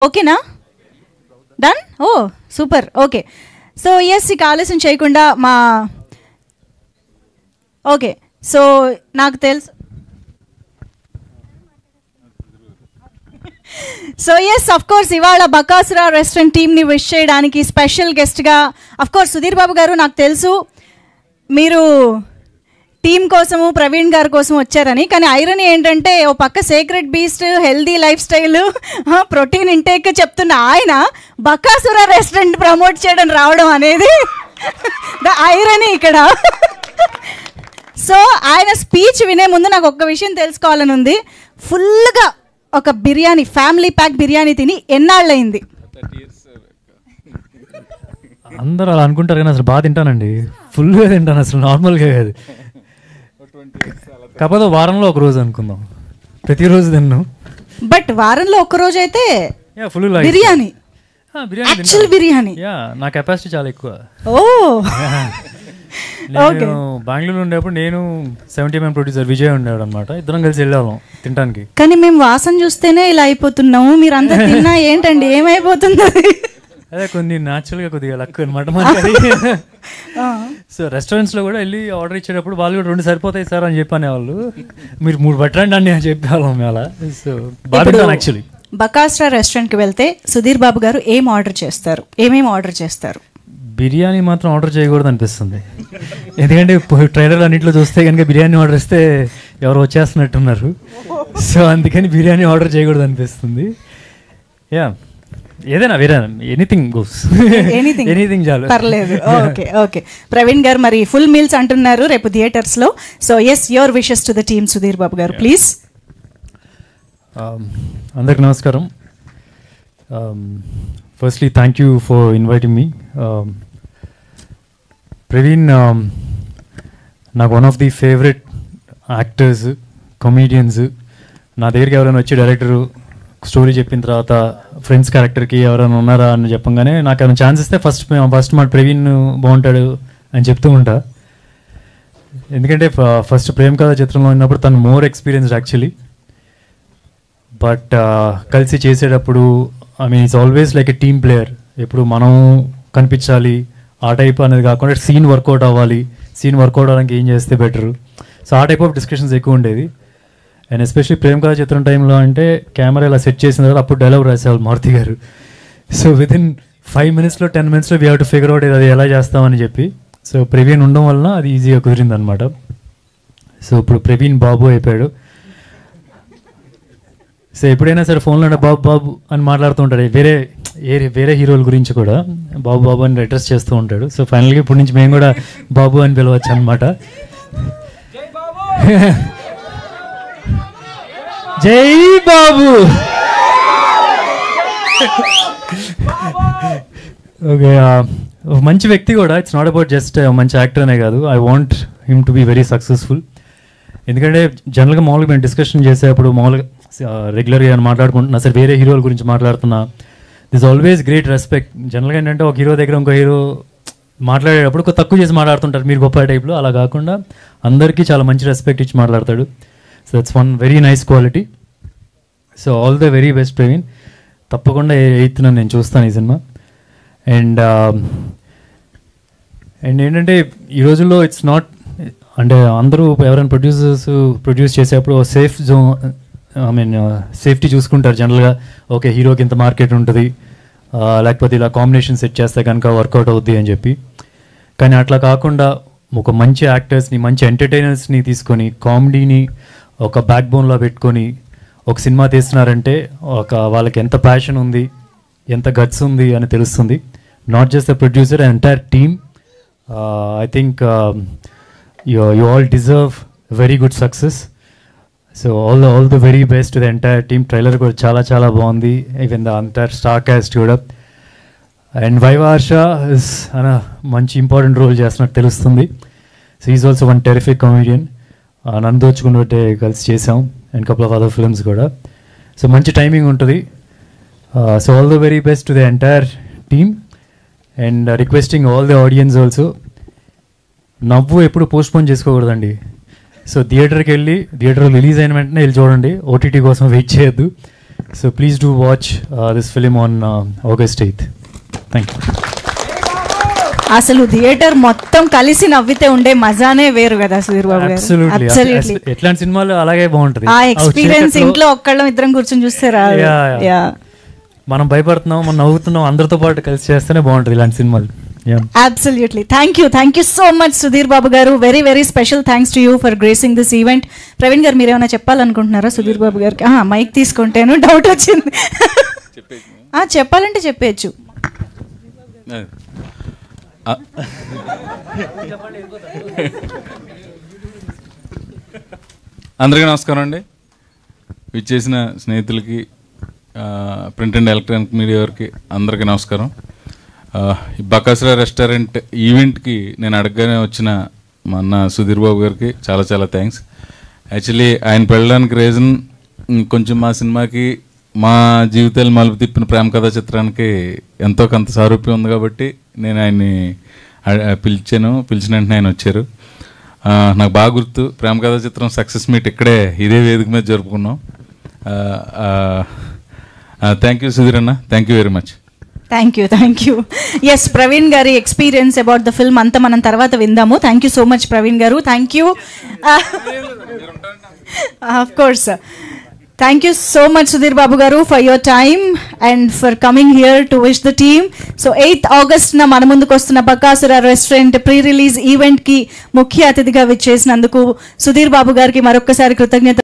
ఓకేనా? డన్? ఓ super. Okay, so yes, ఇక ఆలస్యం చేయకుండా ఓకే, సో నాకు తెలుసు. సో ఎస్, అఫ్ కోర్స్ ఇవాళ బకాసురా రెస్టారెంట్ టీమ్ని విష్ చేయడానికి స్పెషల్ గెస్ట్గా అఫ్ కోర్స్ సుధీర్ బాబు గారు, నాకు తెలుసు మీరు టీం కోసము ప్రవీణ్ గారి కోసం వచ్చారని. కానీ ఐరన్ ఏంటంటే, ఓ పక్క secret beast, healthy life style, protein intake చెప్తున్న ఆయన బకాసురా రెస్టారెంట్ ప్రమోట్ చేయడం రావడం అనేది ద ఐరన్ ఇక్కడ. సో ఆయన స్పీచ్ వినే ముందు నాకు ఒక్క విషయం తెలుసుకోవాలని ఉంది. ఫుల్గా ఒక బిర్యానీ, ఫ్యామిలీ ప్యాక్ బిర్యానీ తిని ఎన్నాళ్ళయింది? అందరూ అలా అనుకుంటారు కానీ అసలు బాగా తింటానండి, ఫుల్గా తింటాను, అసలు నార్మల్గా కాదు. కాకపోతే వారంలో ఒక రోజు అనుకుందాం, ప్రతిరోజు తిన్నాను. బట్ వారంలో ఒక రోజు అయితే ఫుల్ బిర్యానీ, యాక్చువల్ బిర్యానీ. నా కెపాసిటీ చాలా ఎక్కువ. ఓ నేను బెంగళూరు ఉండేప్పుడు నేను 70mm ప్రొడ్యూసర్ విజయ్ ఉండేవాడు అనమాట, ఇద్దరం కలిసి వెళ్ళేవాళ్ళం తినడానికి. కానీ మేము వాసన చూస్తేనే ఇలా అయిపోతున్నాము, మీరు అంతా తిన్నా ఏంటండి, ఏమైపోతుంది? అదే కొన్ని న్యాచురల్గా కొద్దిగా లక్ అనమాట మనకి. సో రెస్టారెంట్స్లో కూడా వెళ్ళి ఆర్డర్ ఇచ్చేటప్పుడు వాళ్ళు కూడా 2 సరిపోతాయి సార్ అని చెప్పనేవాళ్ళు, మీరు 3 పట్టండి అని చెప్పేవాళ్ళం అలా. సో బాగా యాక్చువల్లీ బకాసురా రెస్టారెంట్కి వెళ్తే సుధీర్ బాబు గారు ఏమేమి ఆర్డర్ చేస్తారు? బిర్యానీ మాత్రం ఆర్డర్ చేయకూడదు అనిపిస్తుంది, ఎందుకంటే ట్రైలర్ అన్నింటిలో చూస్తే కనుక బిర్యానీ ఆర్డర్ ఇస్తే ఎవరు వచ్చేస్తున్నట్టున్నారు. సో అందుకని బిర్యానీ ఆర్డర్ చేయకూడదు అనిపిస్తుంది. ఏదైనా వేరే ఎనీథింగ్ గోస్, ఎనీథింగ్ చాలు, పర్లేదు. ఓకే ఓకే, ప్రవీణ్ గారు మరి ఫుల్ మీల్స్ అంటున్నారు రేపు థియేటర్స్లో. So yes, your wishes to the team Sudheer Babu garu please. అందరికి నమస్కారం. Firstly thank you for inviting me. Praveen నాకు one of the favourite actors, comedians. నా దగ్గరికి ఎవరైనా వచ్చి డైరెక్టరు స్టోరీ చెప్పిన తర్వాత ఫ్రెండ్స్ క్యారెక్టర్కి ఎవరైనా ఉన్నారా అని చెప్పగానే నాకు ఏమైనా ఛాన్స్ ఇస్తే ఫస్ట్ మా ప్రవీణ్ బాగుంటాడు అని చెప్తూ ఉంటా. ఎందుకంటే ఫస్ట్ ప్రేమ్ కథ చిత్రంలో ఉన్నప్పుడు తను మోర్ ఎక్స్పీరియన్స్డ్ యాక్చువల్లీ, బట్ కలిసి చేసేటప్పుడు it's always like a team player. ఎప్పుడు మనం కనిపించాలి ఆ టైప్ అనేది కాకుండా సీన్ వర్కౌట్ అవ్వాలి, సీన్ వర్కౌట్ అవ్వడానికి ఏం చేస్తే బెటరు. సో ఆ టైప్ ఆఫ్ డిస్కషన్స్ ఎక్కువ ఉండేది. అండ్ ఎస్పెషలీ ప్రేమ్ కథ చిత్రం టైంలో అంటే కెమెరా ఇలా సెట్ చేసిన తర్వాత అప్పుడు డైలాగ్ రాసేవాళ్ళు మారుతి గారు. సో వితిన్ 5 minutesలో 10 minutesలో we have to figure out అది ఎలా చేస్తామని చెప్పి. సో ప్రవీణ్ ఉండడం వలన అది ఈజీగా కుదిరింది అనమాట. సో ఇప్పుడు ప్రవీణ్ బాబు అయిపోయాడు. సో ఎప్పుడైనా సరే ఫోన్లో బాబు బాబు అని మాట్లాడుతూ ఉంటాడు, వేరే హీరోల గురించి కూడా బాబు బాబు అని అడ్రస్ చేస్తూ ఉంటాడు. సో ఫైనల్గా ఇప్పటి నుంచి మేము కూడా బాబు అని పిలవచ్చు అనమాట. జై బాబు. ఓకే, మంచి వ్యక్తి కూడా. ఇట్స్ నాట్ అబౌట్ జస్ట్ మంచి యాక్టర్ అనే కాదు, I want him to be very successful. ఎందుకంటే జనరల్గా మామూలుగా మేము డిస్కషన్ చేసేటప్పుడు మామూలుగా రెగ్యులర్గా మాట్లాడుకుంటున్నా సరే వేరే హీరోల గురించి మాట్లాడుతున్నా, దిస్ ఆల్వేస్ గ్రేట్ రెస్పెక్ట్. జనరల్గా ఏంటంటే ఒక హీరో దగ్గర ఇంకో హీరో మాట్లాడేటప్పుడు తక్కువ చేసి మాట్లాడుతుంటారు, మీరు గొప్ప టైప్లో. అలా కాకుండా అందరికీ చాలా మంచి రెస్పెక్ట్ ఇచ్చి మాట్లాడతాడు. So that's one very nice quality. So all the very best Praveen. తప్పకుండా 8th నేను చూస్తాను ఈ సినిమా. అండ్ ఏంటంటే ఈ రోజుల్లో ఇట్స్ నాట్ అంటే అందరూ ఎవరైనా ప్రొడ్యూస్ చేసేటప్పుడు సేఫ్ జోన్ సేఫ్టీ చూసుకుంటారు జనరల్గా. ఓకే, హీరోకి ఇంత మార్కెట్ ఉంటుంది, లేకపోతే ఇలా కాంబినేషన్ సెట్ చేస్తే కనుక వర్కౌట్ అవుద్ది అని చెప్పి. కానీ అట్లా కాకుండా ఒక మంచి యాక్టర్స్ని, మంచి ఎంటర్టైనర్స్ని తీసుకొని కామెడీని ఒక బ్యాక్ బోన్లో పెట్టుకొని ఒక సినిమా తీస్తున్నారంటే వాళ్ళకి ఎంత ప్యాషన్ ఉంది, ఎంత గట్స్ ఉంది అని తెలుస్తుంది. Not just the producer, entire team. I think you all deserve very good success. So all the very best to the entire team. Trailer కూడా చాలా చాలా బాగుంది, even the entire star cast కూడా. అండ్ వైవార్ష ఇస్ మంచి important role చేస్తున్నట్టు తెలుస్తుంది. So is also one terrific comedian. నన్ను దోచుకున్నట్టే కలిసి చేసాం and couple of other films కూడా. సో మంచి టైమింగ్ ఉంటుంది. So all the very best to the entire team. And requesting all the audience also, నవ్వు ఎప్పుడు పోస్ట్పోన్ చేసుకోకూడదండి. సో థియేటర్కి వెళ్ళి థియేటర్ రిలీజ్ అయిన వెంటనే వెళ్ళి చూడండి, ఓటీటీ కోసం వెయిట్ చేయొద్దు. So please do watch this film on August 8th. Thank you. అసలు థియేటర్ మొత్తం కలిసి నవ్వితే ఉండే మజానే వేరు కదా సుధీర్ బాబు గారు. Absolutely. ఎట్లాంటి సినిమాలు అలాగే బాగుంటది. ఆ ఎక్స్పీరియన్స్ ఇంట్లో ఒక్కళ్ళం ఇద్దరం కూర్చొని చూస్తారా? మనం భయపడుతున్నాం, మనం నవ్వుతున్నాం, అందరితో పాటు కలిసి చేస్తేనే బాగుంటుంది ఇలాంటి సినిమాలు. Absolutely. Thank you so much Sudheer Babu గారు. Very very special thanks to you for gracing this event. Praveen గారు మీరు ఏమైనా చెప్పాలనుకుంటున్నారా సుధీర్ బాబు గారికి? మైక్ తీసుకుంటేను డౌట్ వచ్చింది. చెప్పాలంటే చెప్పేయచ్చు. అందరికీ నమస్కారం అండి. విచ్చేసిన స్నేహితులకి, ప్రింట్ అండ్ ఎలక్ట్రానిక్ మీడియా వారికి అందరికీ నమస్కారం. ఈ బకాసురా రెస్టారెంట్ ఈవెంట్కి నేను అడగగానే వచ్చిన మా అన్న సుధీర్ బాబు గారికి చాలా చాలా థ్యాంక్స్. యాక్చువల్లీ ఆయన వెళ్ళడానికి రీజన్ కొంచెం మా సినిమాకి, మా జీవితాలు మలుపు తిప్పిన ప్రేమ కథా చిత్రానికి ఎంతో కొంత సారూప్యం ఉంది కాబట్టి నేను ఆయన్ని పిలిచిన వెంటనే ఆయన వచ్చారు. నాకు బాగా గుర్తు, ప్రేమ కథా చిత్రం సక్సెస్ మీట్ ఇక్కడే ఇదే వేదిక మీద జరుపుకున్నాం. Thank you Sudheer anna, thank you very much. Thank you. Yes, Praveen గారి ఎక్స్పీరియన్స్ అబౌట్ ద ఫిల్మ్ అంతా మనం తర్వాత విందాము. Thank you so much Praveen garu. Thank you. Of course. Thank you so much Sudhir Babu garu for your time and for coming here to wish the team. So 8th August na మన ముందుకు వస్తున్న Bakasura restaurant pre release event కి ముఖ్య అతిథిగా విచ్చేసినందుకు సుధీర్ బాబు గారికి మరొకసారి కృతజ్ఞత.